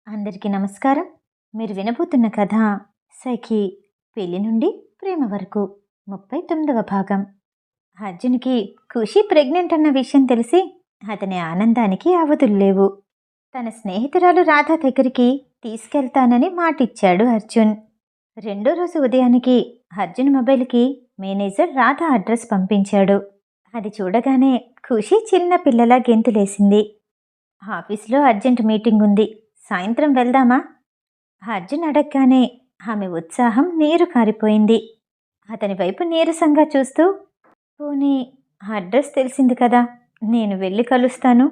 అందరికీ నమస్కారం. మీరు వినబోతున్న కథ సఖి పెళ్లి నుండి ప్రేమ వరకు 39వ భాగం. అర్జున్కి ఖుషి ప్రెగ్నెంట్ అన్న విషయం తెలిసి అతని ఆనందానికి అవధులు లేవు. తన స్నేహితురాలు రాధ దగ్గరికి తీసుకెళ్తానని మాటిచ్చాడు అర్జున్. రెండో రోజు ఉదయానికి అర్జున్ మొబైల్కి మేనేజర్ రాధ అడ్రస్ పంపించాడు. అది చూడగానే ఖుషి చిన్న పిల్లలా గెంతులేసింది. ఆఫీస్లో అర్జెంట్ మీటింగ్ ఉంది, సాయంత్రం వెళ్దామా? అర్జున్ అడగగానే ఆమె ఉత్సాహం నీరు కారిపోయింది. అతని వైపు నీరసంగా చూస్తూ, పోనీ అడ్రస్ తెలిసింది కదా, నేను వెళ్ళి కలుస్తాను.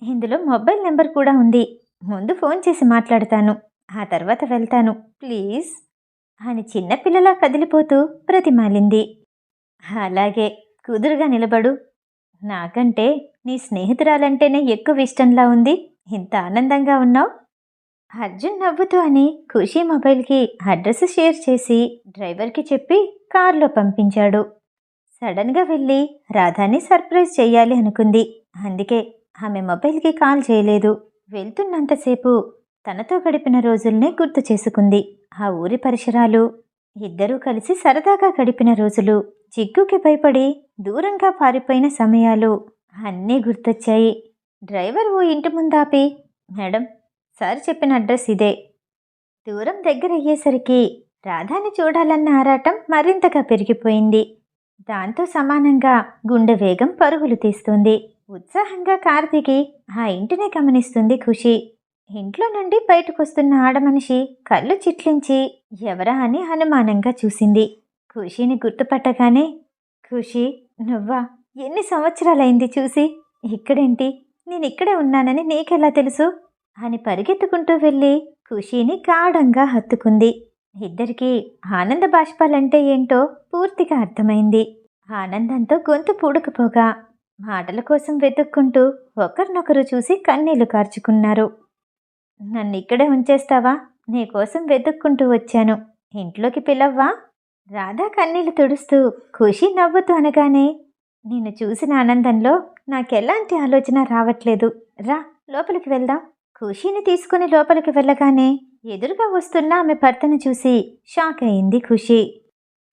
ఇందులో మొబైల్ నెంబర్ కూడా ఉంది, ముందు ఫోన్ చేసి మాట్లాడతాను, ఆ తర్వాత వెళ్తాను ప్లీజ్ అని చిన్నపిల్లలా కదిలిపోతూ ప్రతిమాలింది. అలాగే, కుదురుగా నిలబడు. నాకంటే నీ స్నేహితురాలంటేనే ఎక్కువ ఇష్టంలా ఉంది, ఇంత ఆనందంగా ఉన్నావు. అర్జున్ నవ్వుతూ అని ఖుషి మొబైల్కి అడ్రస్ షేర్ చేసి డ్రైవర్కి చెప్పి కారులో పంపించాడు. సడన్గా వెళ్ళి రాధాని సర్ప్రైజ్ చెయ్యాలి అనుకుంది. అందుకే ఆమె మొబైల్కి కాల్ చేయలేదు. వెళ్తున్నంతసేపు తనతో గడిపిన రోజుల్నే గుర్తు చేసుకుంది. ఆ ఊరి పరిసరాలు, ఇద్దరూ కలిసి సరదాగా గడిపిన రోజులు, చిగ్గుకి భయపడి దూరంగా పారిపోయిన సమయాలు అన్నీ గుర్తొచ్చాయి. డ్రైవర్ ఓ ఇంటి ముందాపి, మేడం, సార్ చెప్పిన అడ్రస్ ఇదే. దూరం దగ్గరయ్యేసరికి రాధాని చూడాలన్న ఆరాటం మరింతగా పెరిగిపోయింది. దాంతో సమానంగా గుండె వేగం పరుగులు తీస్తుంది. ఉత్సాహంగా కారు దిగి ఆ ఇంటినే గమనిస్తుంది ఖుషి. ఇంట్లో నుండి బయటకొస్తున్న ఆడమనిషి కళ్ళు చిట్లించి ఎవరా అని అనుమానంగా చూసింది. ఖుషిని గుర్తుపట్టగానే, ఖుషి, నువ్వా? ఎన్ని సంవత్సరాలైంది చూసి. ఇక్కడేంటి? నేనిక్కడే ఉన్నానని నీకెలా తెలుసు అని పరిగెత్తుకుంటూ వెళ్ళి ఖుషీని గాఢంగా హత్తుకుంది. ఇద్దరికీ ఆనంద బాష్పాలంటే ఏంటో పూర్తిగా అర్థమైంది. ఆనందంతో గొంతు పూడుకుపోగా మాటల కోసం వెతుక్కుంటూ ఒకరినొకరు చూసి కన్నీళ్లు కార్చుకున్నారు. నన్నిక్కడే ఉంచేస్తావా? నీకోసం వెతుక్కుంటూ వచ్చాను, ఇంట్లోకి పిలవ్వా? రాధా కన్నీళ్లు తుడుస్తూ ఖుషి నవ్వుతూ అనగానే, నిన్ను చూసిన ఆనందంలో నాకెలాంటి ఆలోచన రావట్లేదు, రా లోపలికి వెళ్దాం. ఖుషీని తీసుకుని లోపలికి వెళ్ళగానే ఎదురుగా వస్తున్న ఆమె భర్తను చూసి షాక్ అయింది ఖుషి.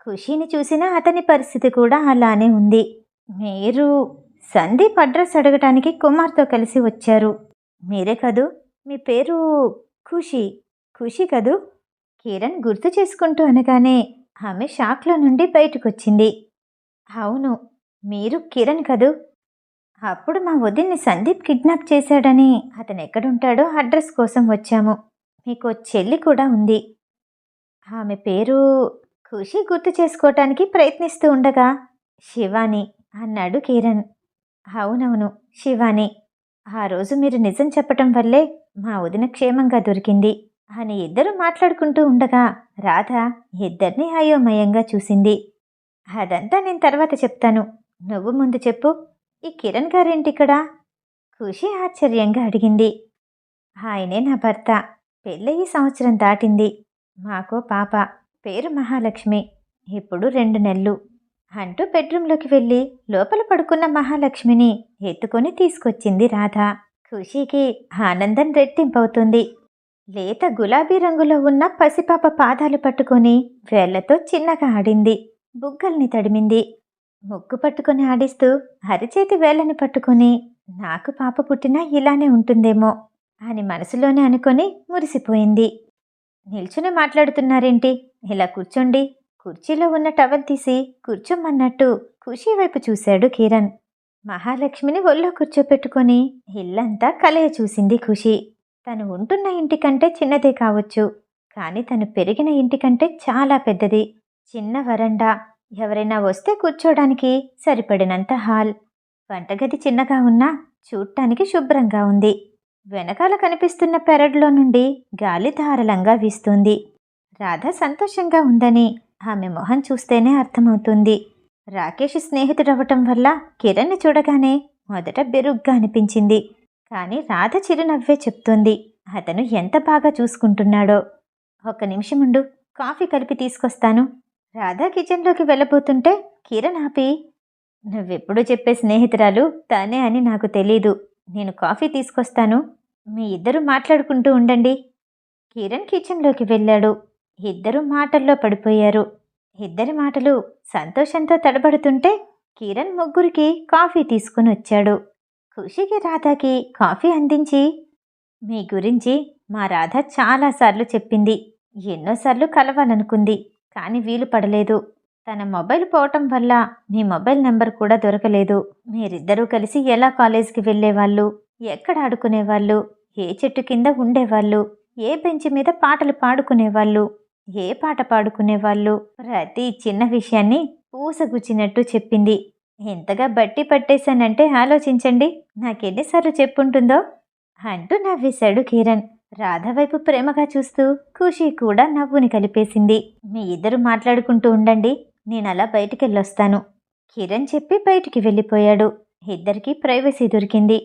ఖుషీని చూసిన అతని పరిస్థితి కూడా అలానే ఉంది. మీరు సందీప్ అడ్రస్ అడగటానికి కుమార్తో కలిసి వచ్చారు, మీరే కదూ? మీ పేరు ఖుషి, ఖుషి కదూ? కిరణ్ గుర్తు చేసుకుంటూ అనగానే ఆమె షాక్లో నుండి బయటకొచ్చింది. అవును, మీరు కిరణ్ కదూ? అప్పుడు మా వదిన్ని సందీప్ కిడ్నాప్ చేశాడని అతను ఎక్కడుంటాడో అడ్రస్ కోసం వచ్చాము. మీకు చెల్లి కూడా ఉంది, ఆమె పేరు. ఖుషి గుర్తు చేసుకోవటానికి ప్రయత్నిస్తూ ఉండగా, శివాని అన్నాడు కిరణ్. అవునవును, శివాని. ఆ రోజు మీరు నిజం చెప్పటం వల్లే మా వదిన క్షేమంగా దొరికింది అని ఇద్దరు మాట్లాడుకుంటూ ఉండగా రాధ ఇద్దరిని అయోమయంగా చూసింది. అదంతా నేను తర్వాత చెప్తాను, నువ్వు ముందు చెప్పు, ఈ కిరణ్ గారేంటిక్కడా? ఖుషి ఆశ్చర్యంగా అడిగింది. ఆయనే నా భర్త, పెళ్ళయి సంవత్సరం దాటింది, మాకో పాప, పేరు మహాలక్ష్మి, ఇప్పుడు 2 నెలలు అంటూ బెడ్రూంలోకి వెళ్ళి లోపల పడుకున్న మహాలక్ష్మిని ఎత్తుకొని తీసుకొచ్చింది రాధ. ఖుషీకి ఆనందం రెట్టింపవుతుంది. లేత గులాబీ రంగులో ఉన్న పసిపాప పాదాలు పట్టుకొని వేళ్లతో చిన్నగా ఆడింది, బుగ్గల్ని తడిమింది. ముగ్గు పట్టుకుని ఆడిస్తూ అరిచేతి వేళ్ళని పట్టుకుని, నాకు పాప పుట్టినా ఇలానే ఉంటుందేమో అని మనసులోనే అనుకొని మురిసిపోయింది. నిల్చుని మాట్లాడుతున్నారేంటి, ఇలా కూర్చోండి. కుర్చీలో ఉన్న టవల్ తీసి కూర్చోమన్నట్టు ఖుషి వైపు చూశాడు కిరణ్. మహాలక్ష్మిని ఒళ్ళో కూర్చోపెట్టుకొని ఇల్లంతా కలయ చూసింది ఖుషి. తను ఉంటున్న ఇంటికంటే చిన్నదే కావచ్చు, కానీ తను పెరిగిన ఇంటికంటే చాలా పెద్దది. చిన్న వరండా, ఎవరైనా వస్తే కూర్చోడానికి సరిపడినంత హాల్, వంటగది చిన్నగా ఉన్నా చూడటానికి శుభ్రంగా ఉంది. వెనకాల కనిపిస్తున్న పెరడ్లో నుండి గాలి ధారాళంగా వీస్తుంది. రాధ సంతోషంగా ఉందని ఆమె మొహం చూస్తేనే అర్థమవుతుంది. రాకేష్ స్నేహితుడవటం వల్ల కిరణ్ని చూడగానే మొదట బెరుగ్గా అనిపించింది, కానీ రాధ చిరునవ్వే చెప్తుంది అతను ఎంత బాగా చూసుకుంటున్నాడో. ఒక్క నిమిషముండు, కాఫీ కలిపి తీసుకొస్తాను. రాధా కిచెన్లోకి వెళ్ళబోతుంటే కిరణ్ ఆపి, నువ్వెప్పుడు చెప్పే స్నేహితురాలు తానే అని నాకు తెలీదు, నేను కాఫీ తీసుకొస్తాను, మీ ఇద్దరు మాట్లాడుకుంటూ ఉండండి కిరణ్ కిచెన్లోకి వెళ్ళాడు. ఇద్దరు మాటల్లో పడిపోయారు. ఇద్దరి మాటలు సంతోషంతో తడబడుతుంటే కిరణ్ ముగ్గురికి కాఫీ తీసుకుని వచ్చాడు. ఖుషికి రాధాకి కాఫీ అందించి, మీ గురించి మా రాధ చాలాసార్లు చెప్పింది. ఎన్నోసార్లు కలవాలనుకుంది, కానీ వీలు పడలేదు. తన మొబైల్ పోవటం వల్ల మీ మొబైల్ నెంబర్ కూడా దొరకలేదు. మీరిద్దరూ కలిసి ఎలా కాలేజీకి వెళ్ళేవాళ్ళు, ఎక్కడ ఆడుకునేవాళ్ళు, ఏ చెట్టు కింద ఉండేవాళ్ళు, ఏ బెంచ్ మీద పాటలు పాడుకునేవాళ్ళు, ఏ పాట పాడుకునేవాళ్ళు, ప్రతి చిన్న విషయాన్ని పూసగుచ్చినట్టు చెప్పింది. ఎంతగా బట్టి పట్టేశానంటే ఆలోచించండి, నాకెన్నిసార్లు చెప్పుంటుందో అంటూ నవ్వేశాడు కిరణ్. రాధ వైపు ప్రేమగా చూస్తూ ఖుషి కూడా నవ్వుని కలిపేసింది. మీ ఇద్దరు మాట్లాడుకుంటూ ఉండండి, నేనలా బయటికెళ్ళొస్తాను. కిరణ్ చెప్పి బయటికి వెళ్ళిపోయాడు. ఇద్దరికీ ప్రైవసీ దొరికింది.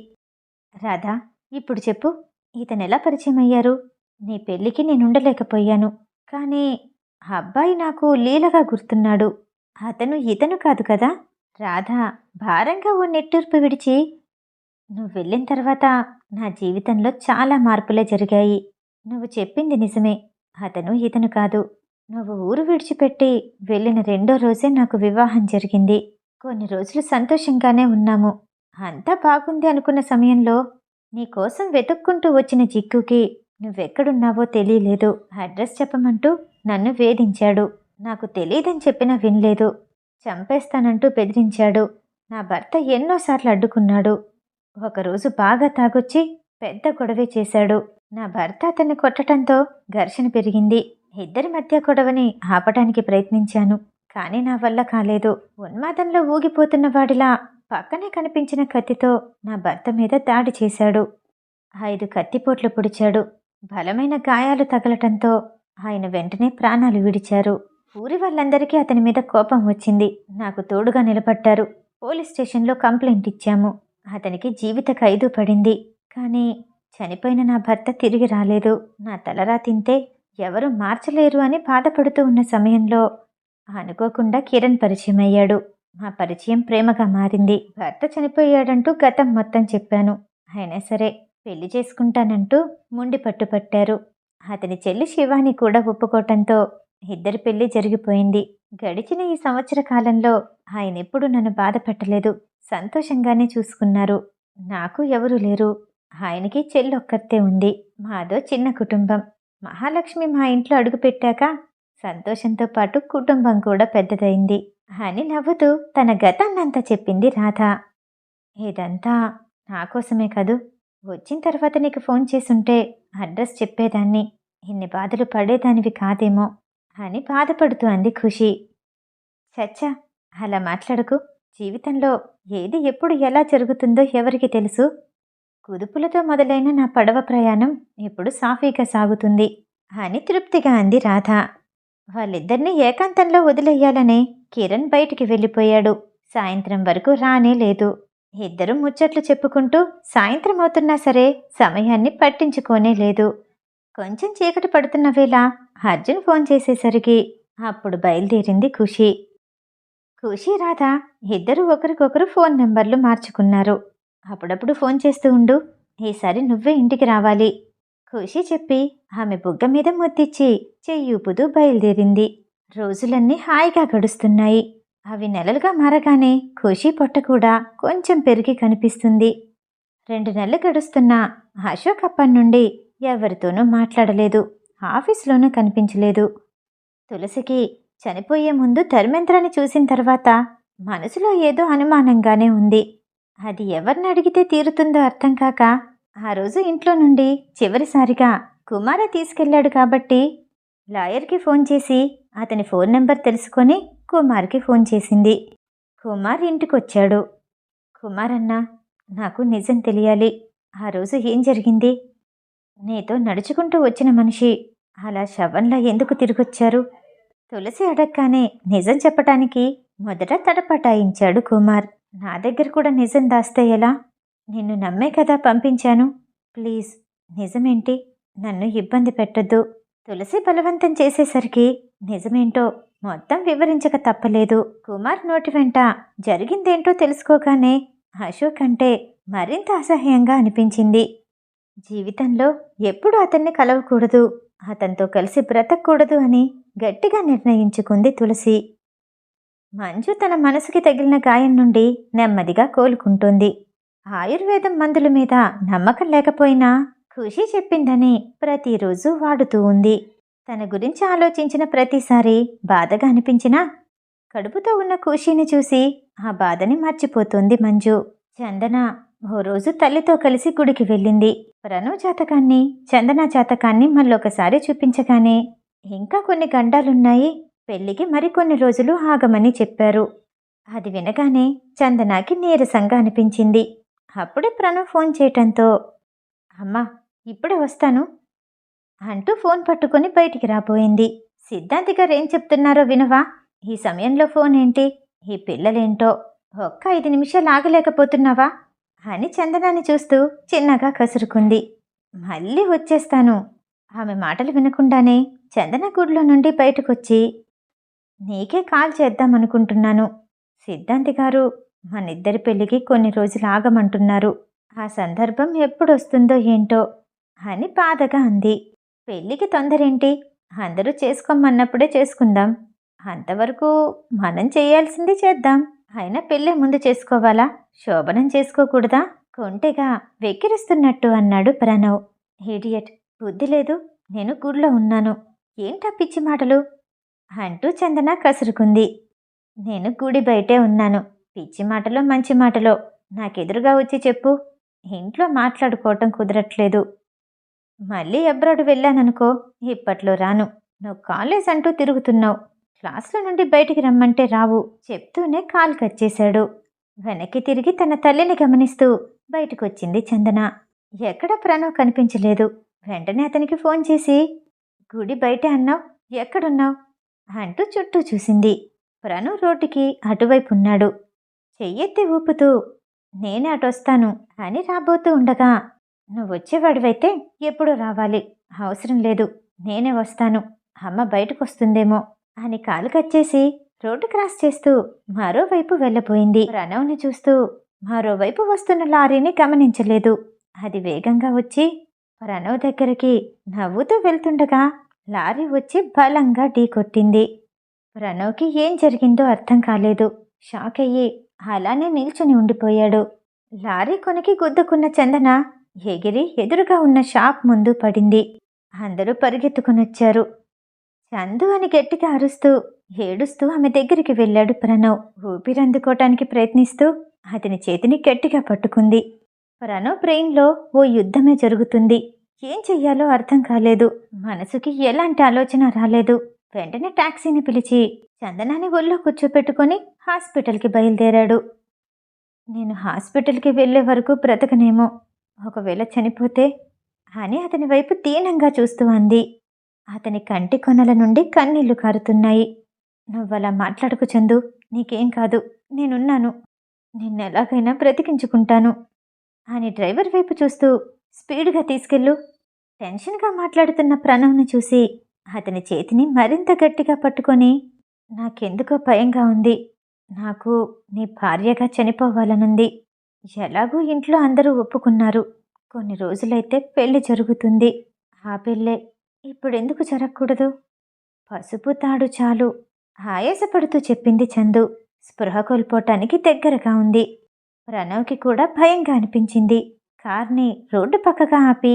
రాధా, ఇప్పుడు చెప్పు, ఇతనెలా పరిచయం అయ్యారు? నీ పెళ్ళికి నేనుండలేకపోయాను, కానీ ఆ అబ్బాయి నాకు లీలగా గుర్తున్నాడు. అతను ఇతను కాదు కదా? రాధ భారంగా ఓ నిట్టూర్పు విడిచి, నువ్వు వెళ్ళిన తర్వాత నా జీవితంలో చాలా మార్పులే జరిగాయి. నువ్వు చెప్పింది నిజమే, అతను ఇతను కాదు. నువ్వు ఊరు విడిచిపెట్టి వెళ్ళిన రెండో రోజే నాకు వివాహం జరిగింది. కొన్ని రోజులు సంతోషంగానే ఉన్నాము. అంతా బాగుంది అనుకున్న సమయంలో నీకోసం వెతుక్కుంటూ వచ్చిన జిక్కుకి నువ్వెక్కడున్నావో తెలియలేదు. అడ్రస్ చెప్పమంటూ నన్ను వేధించాడు. నాకు తెలీదని చెప్పినా వినలేదు. చంపేస్తానంటూ బెదిరించాడు. నా భర్త ఎన్నోసార్లు అడ్డుకున్నాడు. ఒకరోజు బాగా తాగొచ్చి పెద్ద గొడవే చేశాడు. నా భర్త అతన్ని కొట్టడంతో ఘర్షణ పెరిగింది. ఇద్దరి మధ్య గొడవని ఆపటానికి ప్రయత్నించాను, కానీ నా వల్ల కాలేదు. ఉన్మాదంలో ఊగిపోతున్న వాడిలా పక్కనే కనిపించిన కత్తితో నా భర్త మీద దాడి చేశాడు. 5 కత్తిపోట్లు పొడిచాడు. బలమైన గాయాలు తగలటంతో ఆయన వెంటనే ప్రాణాలు విడిచారు. ఊరి వాళ్ళందరికీ అతని మీద కోపం వచ్చింది. నాకు తోడుగా నిలబడ్డారు. పోలీస్ స్టేషన్లో కంప్లైంట్ ఇచ్చాము. అతనికి జీవిత ఖైదు పడింది. కానీ చనిపోయిన నా భర్త తిరిగి రాలేదు. నా తలరా తింటే ఎవరు మార్చలేరు అని బాధపడుతూ ఉన్న సమయంలో అనుకోకుండా కిరణ్ పరిచయం అయ్యాడు. మా పరిచయం ప్రేమగా మారింది. భర్త చనిపోయాడంటూ గతం మొత్తం చెప్పాను. అయినా సరే పెళ్లి చేసుకుంటానంటూ మొండి పట్టుపట్టారు. అతని చెల్లి శివాని కూడా ఒప్పుకోవటంతో ఇద్దరి పెళ్లి జరిగిపోయింది. గడిచిన ఈ సంవత్సర కాలంలో ఆయనెప్పుడూ నన్ను బాధపెట్టలేదు. సంతోషంగానే చూసుకున్నారు. నాకు ఎవరూ లేరు. ఆయనకి చెల్లొక్కర్తే ఉంది. మాదో చిన్న కుటుంబం. మహాలక్ష్మి మా ఇంట్లో అడుగుపెట్టాక సంతోషంతో పాటు కుటుంబం కూడా పెద్దదైంది అని నవ్వుతూ తన గతాన్నంతా చెప్పింది రాధ. ఇదంతా నా కోసమే కదూ. వచ్చిన తర్వాత నీకు ఫోన్ చేసుంటే అడ్రస్ చెప్పేదాన్ని, ఇన్ని బాధలు పడేదానివి కాదేమో అని బాధపడుతూ అంది ఖుషి. చచ్చా, అలా మాట్లాడకు. జీవితంలో ఏది ఎప్పుడు ఎలా జరుగుతుందో ఎవరికి తెలుసు? కుదుపులతో మొదలైన నా పడవ ప్రయాణం ఇప్పుడు సాఫీగా సాగుతుంది అని తృప్తిగా అంది రాధ. వాళ్ళిద్దరినీ ఏకాంతంలో వదిలేయాలనే కిరణ్ బయటికి వెళ్ళిపోయాడు. సాయంత్రం వరకు రానే లేదు. ఇద్దరు ముచ్చట్లు చెప్పుకుంటూ సాయంత్రం అవుతున్నా సరే సమయాన్ని పట్టించుకోనే లేదు. కొంచెం చీకటి పడుతున్న వేళ అర్జున్ ఫోన్ చేసేసరికి అప్పుడు బయలుదేరింది ఖుషి. ఖుషి రాధ ఇద్దరు ఒకరికొకరు ఫోన్ నెంబర్లు మార్చుకున్నారు. అప్పుడప్పుడు ఫోన్ చేస్తూ ఉండు, ఈసారి నువ్వే ఇంటికి రావాలి. ఖుషి చెప్పి ఆమె బుగ్గ మీద ముద్దిచ్చి చెయ్యూపుతూ బయలుదేరింది. రోజులన్నీ హాయిగా గడుస్తున్నాయి. అవి నెలలుగా మారగానే ఖుషి పొట్ట కూడా కొంచెం పెరిగి కనిపిస్తుంది. 2 నెలలు గడుస్తున్నా అశోక్ అప్పటి నుండి ఎవరితోనూ మాట్లాడలేదు. ఆఫీసులోనూ కనిపించలేదు. తులసికి చనిపోయే ముందు ధర్మేంద్రాన్ని చూసిన తర్వాత మనసులో ఏదో అనుమానంగానే ఉంది. అది ఎవరిని అడిగితే తీరుతుందో అర్థం కాక ఆ రోజు ఇంట్లో నుండి చివరిసారిగా కుమార తీసుకెళ్లాడు కాబట్టి లాయర్కి ఫోన్ చేసి అతని ఫోన్ నెంబర్ తెలుసుకొని కుమార్కి ఫోన్ చేసింది. కుమార్ ఇంటికొచ్చాడు. కుమార్ అన్నా, నాకు నిజం తెలియాలి. ఆ రోజు ఏం జరిగింది? నీతో నడుచుకుంటూ వచ్చిన మనిషి అలా శవంలా ఎందుకు తిరిగొచ్చారు? తులసి అడగగానే నిజం చెప్పటానికి మొదట తడపటాయించాడు కుమార్. నా దగ్గర కూడా నిజం దాస్తే ఎలా? నిన్ను నమ్మే కదా పంపించాను. ప్లీజ్ నిజమేంటి? నన్ను ఇబ్బంది పెట్టొద్దు. తులసి బలవంతం చేసేసరికి నిజమేంటో మొత్తం వివరించక తప్పలేదు. కుమార్ నోటి వెంట జరిగిందేంటో తెలుసుకోగానే అశోక్ అంటే మరింత అసహ్యంగా అనిపించింది. జీవితంలో ఎప్పుడూ అతన్ని కలవకూడదు, అతనితో కలిసి బ్రతకూడదు అని గట్టిగా నిర్ణయించుకుంది తులసి. మంజు తన మనసుకి తగిలిన గాయం నుండి నెమ్మదిగా కోలుకుంటోంది. ఆయుర్వేదం మందుల మీద నమ్మకం లేకపోయినా ఖుషి చెప్పిందని ప్రతిరోజు వాడుతూ ఉంది. తన గురించి ఆలోచించిన ప్రతిసారి బాధగా అనిపించినా కడుపుతో ఉన్న ఖుషీని చూసి ఆ బాధని మర్చిపోతుంది మంజు. చందన ఓ రోజు తల్లితో కలిసి గుడికి వెళ్ళింది. ప్రణవ్ జాతకాన్ని, చందన జాతకాన్ని మళ్ళొకసారి చూపించగానే ఇంకా కొన్ని గండాలున్నాయి, పెళ్లికి మరికొన్ని రోజులు ఆగమని చెప్పారు. అది వినగానే చందనాకి నీరసంగా అనిపించింది. అప్పుడే ప్రణవ్ ఫోన్ చేయటంతో అమ్మా ఇప్పుడే వస్తాను అంటూ ఫోన్ పట్టుకొని బయటికి రాబోయింది. సిద్ధాంతి గారు ఏం చెప్తున్నారో వినవా? ఈ సమయంలో ఫోన్ ఏంటి? ఈ పిల్లలేంటో, ఒక్క 5 నిమిషాలు ఆగలేకపోతున్నావా అని చందనాన్ని చూస్తూ చిన్నగా కసురుకుంది. మళ్ళీ వచ్చేస్తాను. ఆమె మాటలు వినకుండానే చందన గుడిలో నుండి బయటకొచ్చి నీకే కాల్ చేద్దామనుకుంటున్నాను. సిద్ధాంతి గారు మనిద్దరి పెళ్లికి కొన్ని రోజులు ఆగమంటున్నారు. ఆ సందర్భం ఎప్పుడొస్తుందో ఏంటో అని బాధగా అంది. పెళ్లికి తొందరేంటి? అందరూ చేసుకోమన్నప్పుడే చేసుకుందాం. అంతవరకు మనం చేయాల్సింది చేద్దాం. అయినా పెళ్ళే ముందు చేసుకోవాలా? శోభనం చేసుకోకూడదా? కొంటెగా వెక్కిరిస్తున్నట్టు అన్నాడు ప్రణవ్. ఇడియట్, బుద్ధి లేదు, నేను గుడిలో ఉన్నాను. ఏంటా పిచ్చి మాటలు అంటూ చందన కసురుకుంది. నేను గుడి బయటే ఉన్నాను. పిచ్చి మాటలో మంచి మాటలో నాకెదురుగా వచ్చి చెప్పు. ఇంట్లో మాట్లాడుకోవటం కుదరట్లేదు. మళ్ళీ అబ్రాడ్ వెళ్ళాననుకో, ఇప్పట్లో రాను. నువ్వు కాలేజ్ అంటూ తిరుగుతున్నావు. క్లాసులో నుండి బయటికి రమ్మంటే రావు చెప్తూనే కాల్ కట్ చేశాడు. వెనక్కి తిరిగి తన తల్లిని గమనిస్తూ బయటకొచ్చింది చందన. ఎక్కడ ప్రణవ్ కనిపించలేదు. వెంటనే అతనికి ఫోన్ చేసి గుడి బయటే అన్నావు, ఎక్కడున్నావు అంటూ చుట్టూ చూసింది. ప్రణవ్ రోడ్డుకి అటువైపు ఉన్నాడు. చెయ్యెత్తి ఊపుతూ నేనే అటొస్తాను అని రాబోతూ ఉండగా నువ్వొచ్చేవాడివైతే ఎప్పుడూ రావాలి, అవసరం లేదు, నేనే వస్తాను, అమ్మ బయటకొస్తుందేమో అని కాలు కచ్చేసి రోడ్డు క్రాస్ చేస్తూ మరోవైపు వెళ్ళబోయింది. ప్రణవ్ని చూస్తూ మరోవైపు వస్తున్న లారీని గమనించలేదు. అది వేగంగా వచ్చి ప్రణవ్ దగ్గరికి నవ్వుతూ వెళ్తుండగా లారీ వచ్చి బలంగా ఢీకొట్టింది. ప్రణవ్కి ఏం జరిగిందో అర్థం కాలేదు. షాక్ అయ్యి అలానే నిల్చుని ఉండిపోయాడు. లారీ కొనికి గుద్దుకున్న చందన ఎగిరి ఎదురుగా ఉన్న షాప్ ముందు పడింది. అందరూ పరిగెత్తుకునొచ్చారు. చందు అని గట్టిగా అరుస్తూ ఏడుస్తూ ఆమె దగ్గరికి వెళ్ళాడు ప్రణవ్. ఊపిరందుకోవటానికి ప్రయత్నిస్తూ అతని చేతిని గట్టిగా పట్టుకుంది. ప్రణవ్ బ్రెయిన్లో ఓ యుద్ధమే జరుగుతుంది. ఏం చెయ్యాలో అర్థం కాలేదు. మనసుకి ఎలాంటి ఆలోచన రాలేదు. వెంటనే టాక్సీని పిలిచి చందనాన్ని ఒళ్ళో కూర్చోపెట్టుకొని హాస్పిటల్కి బయలుదేరాడు. నేను హాస్పిటల్కి వెళ్లే వరకు బ్రతకనేమో, ఒకవేళ చనిపోతే అని అతని వైపు దీనంగా చూస్తూ అంది. అతని కంటి కొనల నుండి కన్నీళ్లు కారుతున్నాయి. నువ్వలా మాట్లాడుకు చందు, నీకేం కాదు, నేనున్నాను, నిన్నెలాగైనా బ్రతికించుకుంటాను అని డ్రైవర్ వైపు చూస్తూ స్పీడ్గా తీసుకెళ్ళు. టెన్షన్గా మాట్లాడుతున్న ప్రణవ్ని చూసి అతని చేతిని మరింత గట్టిగా పట్టుకొని నాకెందుకో భయంగా ఉంది. నాకు నీ భార్యగా చనిపోవాలనుంది. ఎలాగూ ఇంట్లో అందరూ ఒప్పుకున్నారు. కొన్ని రోజులైతే పెళ్లి జరుగుతుంది. ఆ పెళ్ళే ఇప్పుడెందుకు జరగకూడదు? పసుపు తాడు చాలు ఆయాసపడుతూ చెప్పింది చందు. స్పృహ కోల్పోవటానికి దగ్గరగా ఉంది. ప్రణవ్కి కూడా భయంగా అనిపించింది. కార్ని రోడ్డు పక్కగా ఆపి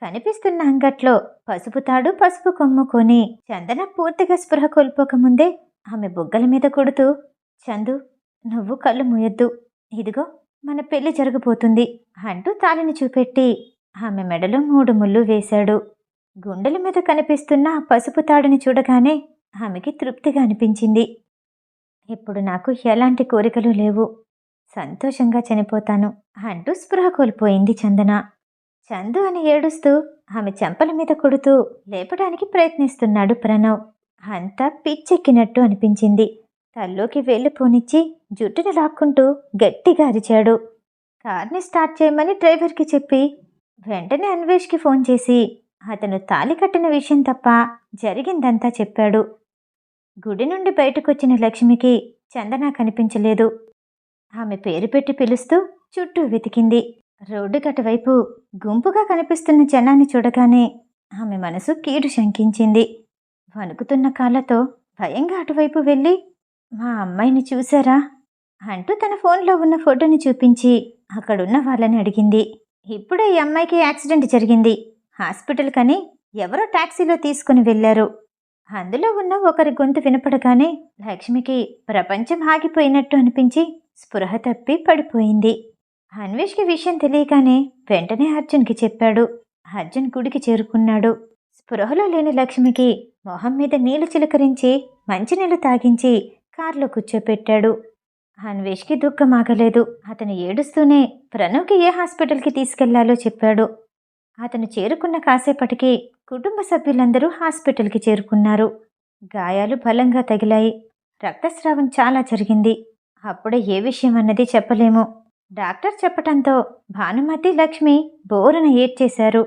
కనిపిస్తున్న అంగట్లో పసుపు తాడు, పసుపు కొమ్ము కొని చందన పూర్తిగా స్పృహ కోల్పోకముందే ఆమె బుగ్గల మీద కొడుతూ చందు, నువ్వు కళ్ళు మూయొద్దు, ఇదిగో మన పెళ్లి జరగబోతుంది అంటూ తాళిని చూపెట్టి ఆమె మెడలో 3 ముళ్ళు వేశాడు. గుండెల మీద కనిపిస్తున్న ఆ పసుపు తాడుని చూడగానే ఆమెకి తృప్తిగా అనిపించింది. ఇప్పుడు నాకు ఎలాంటి కోరికలు లేవు, సంతోషంగా చనిపోతాను అంటూ స్పృహ కోల్పోయింది చందన. చందు అని ఏడుస్తూ ఆమె చెంపల మీద కొడుతూ లేపడానికి ప్రయత్నిస్తున్నాడు ప్రణవ్. అంతా పిచ్చెక్కినట్టు అనిపించింది. తల్లోకి వేళ్ళు పోనిచ్చి జుట్టుని లాక్కుంటూ గట్టిగా అరిచాడు. కార్ని స్టార్ట్ చేయమని డ్రైవర్కి చెప్పి వెంటనే అన్వేష్కి ఫోన్ చేసి అతను తాళి కట్టిన విషయం తప్ప జరిగిందంతా చెప్పాడు. గుడి నుండి బయటకొచ్చిన లక్ష్మికి చందన కనిపించలేదు. ఆమె పేరు పెట్టి పిలుస్తూ చుట్టూ వెతికింది. రోడ్డుకి అటువైపు గుంపుగా కనిపిస్తున్న జనాన్ని చూడగానే ఆమె మనసు కీడు శంకించింది. వణుకుతున్న కాళ్ళతో భయంగా అటువైపు వెళ్ళి, మా అమ్మాయిని చూశారా అంటూ తన ఫోన్లో ఉన్న ఫోటోని చూపించి అక్కడున్న వాళ్ళని అడిగింది. ఇప్పుడే ఈ అమ్మాయికి యాక్సిడెంట్ జరిగింది. హాస్పిటల్ కని ఎవరో టాక్సీలో తీసుకుని వెళ్లారు. అందులో ఉన్న ఒకరి గొంతు వినపడగానే లక్ష్మికి ప్రపంచం ఆగిపోయినట్టు అనిపించి స్పృహ తప్పి పడిపోయింది. అన్వేష్కి విషయం తెలియగానే వెంటనే అర్జున్కి చెప్పాడు. అర్జున్ గుడికి చేరుకున్నాడు. స్పృహలో లేని లక్ష్మికి మొహం మీద నీళ్లు చిలకరించి మంచినీళ్లు తాగించి కారులో కూర్చోపెట్టాడు. అన్వేష్కి దుఃఖం ఆగలేదు. అతను ఏడుస్తూనే ప్రణవ్కి ఏ హాస్పిటల్కి తీసుకెళ్లాలో చెప్పాడు. అతను చేరుకున్న కాసేపటికి కుటుంబ సభ్యులందరూ హాస్పిటల్కి చేరుకున్నారు. గాయాలు బలంగా తగిలాయి. రక్తస్రావం చాలా జరిగింది. అప్పుడే ఏ విషయం అన్నది చెప్పలేము. డాక్టర్ చెప్పటంతో భానుమతి, లక్ష్మి బోరున ఏడ్చేశారు.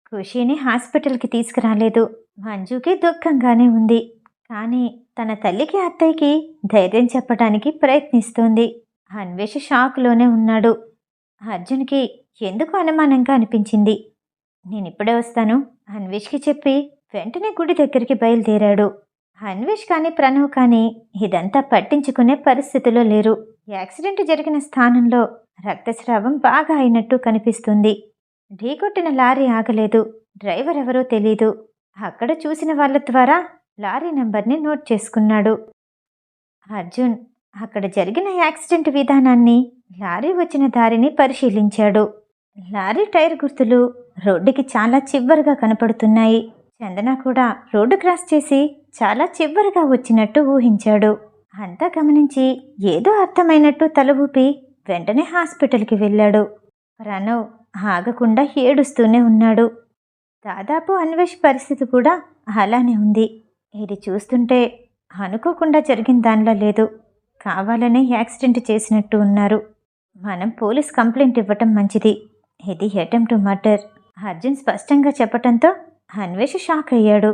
ఖుషీని హాస్పిటల్కి తీసుకురాలేదు. మంజుకి దుఃఖంగానే ఉంది. కానీ తన తల్లికి, అత్తయ్యకి ధైర్యం చెప్పడానికి ప్రయత్నిస్తోంది. అన్వేష్ షాక్లోనే ఉన్నాడు. అర్జున్కి ఎందుకు అనుమానంగా అనిపించింది. నేనిప్పుడే వస్తాను అన్వేష్కి చెప్పి వెంటనే గుడి దగ్గరికి బయలుదేరాడు. అన్వేష్ కానీ ప్రణవ్ కానీ ఇదంతా పట్టించుకునే పరిస్థితిలో లేరు. యాక్సిడెంట్ జరిగిన స్థానంలో రక్తస్రావం బాగా అయినట్టు కనిపిస్తుంది. ఢీకొట్టిన లారీ ఆగలేదు. డ్రైవర్ ఎవరో తెలీదు. అక్కడ చూసిన వాళ్ళ ద్వారా లారీ నంబర్ని నోట్ చేసుకున్నాడు. అర్జున్ అక్కడ జరిగిన యాక్సిడెంట్ విధానాన్ని, లారీ వచ్చిన దారిని పరిశీలించాడు. లారీ టైర్ గుర్తులు రోడ్డుకి చాలా చివరగా కనపడుతున్నాయి. చందన కూడా రోడ్డు క్రాస్ చేసి చాలా చివరగా వచ్చినట్టు ఊహించాడు. అంతా గమనించి ఏదో అర్థమైనట్టు తల ఊపి వెంటనే హాస్పిటల్కి వెళ్ళాడు. ప్రణవ్ ఆగకుండా ఏడుస్తూనే ఉన్నాడు. దాదాపు అన్వేష్ పరిస్థితి కూడా అలానే ఉంది. ఇది చూస్తుంటే అనుకోకుండా జరిగిన దానిలో లేదు. కావాలనే యాక్సిడెంట్ చేసినట్టు ఉన్నారు. మనం పోలీస్ కంప్లైంట్ ఇవ్వటం మంచిది. ఇది అటెంప్ట్ మర్డర్ అర్జున్ స్పష్టంగా చెప్పటంతో అన్వేష్ షాక్ అయ్యాడు.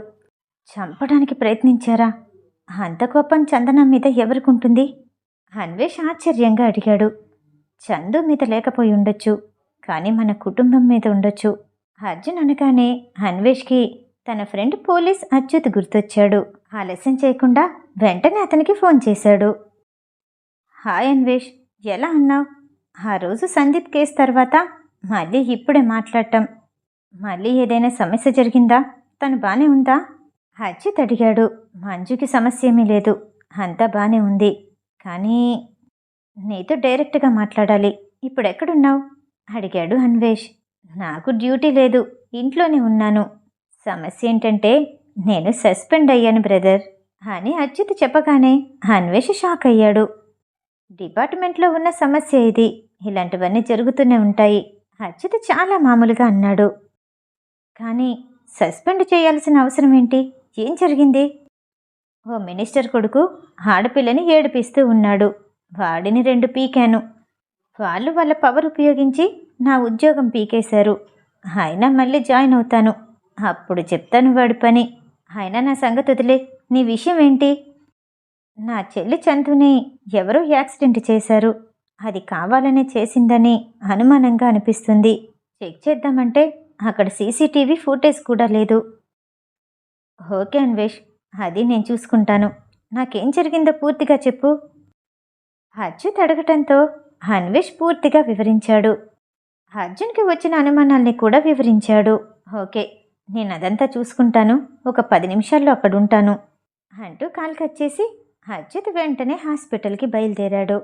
చంపడానికి ప్రయత్నించారా? అంత కోపం చందన మీద ఎవరికుంటుంది? అన్వేష్ ఆశ్చర్యంగా అడిగాడు. చందు మీద లేకపోయి ఉండొచ్చు, కానీ మన కుటుంబం మీద ఉండొచ్చు. అర్జున్ అనగానే అన్వేష్కి తన ఫ్రెండ్ పోలీస్ అచ్యుత్ గుర్తొచ్చాడు. ఆలస్యం చేయకుండా వెంటనే అతనికి ఫోన్ చేశాడు. హాయ్ అన్వేష్, ఎలా ఉన్నావు? ఆ రోజు సందీప్ కేసు తర్వాత మళ్ళీ ఇప్పుడే మాట్లాడటం. మళ్ళీ ఏదైనా సమస్య జరిగిందా? తను బానే ఉందా? అచ్యుత్ అడిగాడు. మంజుకి సమస్య ఏమీ లేదు, అంతా బానే ఉంది. కానీ నీతో డైరెక్ట్గా మాట్లాడాలి. ఇప్పుడెక్కడున్నావు అడిగాడు అన్వేష్. నాకు డ్యూటీ లేదు, ఇంట్లోనే ఉన్నాను. సమస్య ఏంటంటే నేను సస్పెండ్ అయ్యాను బ్రదర్ అని అచ్యుత్ చెప్పగానే అన్వేష్ షాక్ అయ్యాడు. డిపార్ట్మెంట్లో ఉన్న సమస్య ఇది. ఇలాంటివన్నీ జరుగుతూనే ఉంటాయి. అచ్యుత్ చాలా మామూలుగా అన్నాడు. కానీ సస్పెండ్ చేయాల్సిన అవసరం ఏంటి? ఏం జరిగింది? ఓ మినిస్టర్ కొడుకు ఆడపిల్లని ఏడిపిస్తూ ఉన్నాడు. వాడిని 2 పీకాను. వాళ్ళు వాళ్ళ పవర్ ఉపయోగించి నా ఉద్యోగం పీకేశారు. అయినా మళ్ళీ జాయిన్ అవుతాను, అప్పుడు చెప్తాను వాడి పని. అయినా నా సంగతి వదిలే, నీ విషయం ఏంటి? నా చెల్లి చందుని ఎవరో యాక్సిడెంట్ చేశారు. అది కావాలనే చేసిందని అనుమానంగా అనిపిస్తుంది. చెక్ చేద్దామంటే అక్కడ సీసీటీవీ ఫుటేజ్ కూడా లేదు. ఓకే అన్వేష్, అది నేను చూసుకుంటాను. నాకేం జరిగిందో పూర్తిగా చెప్పు. అచ్యుత్ అడగటంతో అన్వేష్ పూర్తిగా వివరించాడు. అర్జున్కి వచ్చిన అనుమానాల్ని కూడా వివరించాడు. ఓకే, నేను అదంతా చూసుకుంటాను, ఒక 10 నిమిషాల్లో అక్కడుంటాను అంటూ కాల్ కట్ చేసి అచ్యుత్ వెంటనే హాస్పిటల్కి బయలుదేరాడు.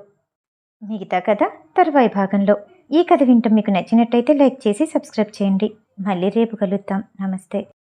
మిగతా కథ తరువాయి భాగంలో. ఈ కథ వింటూ మీకు నచ్చినట్టయితే లైక్ చేసి సబ్స్క్రైబ్ చేయండి. మళ్ళీ రేపు కలుద్దాం. నమస్తే.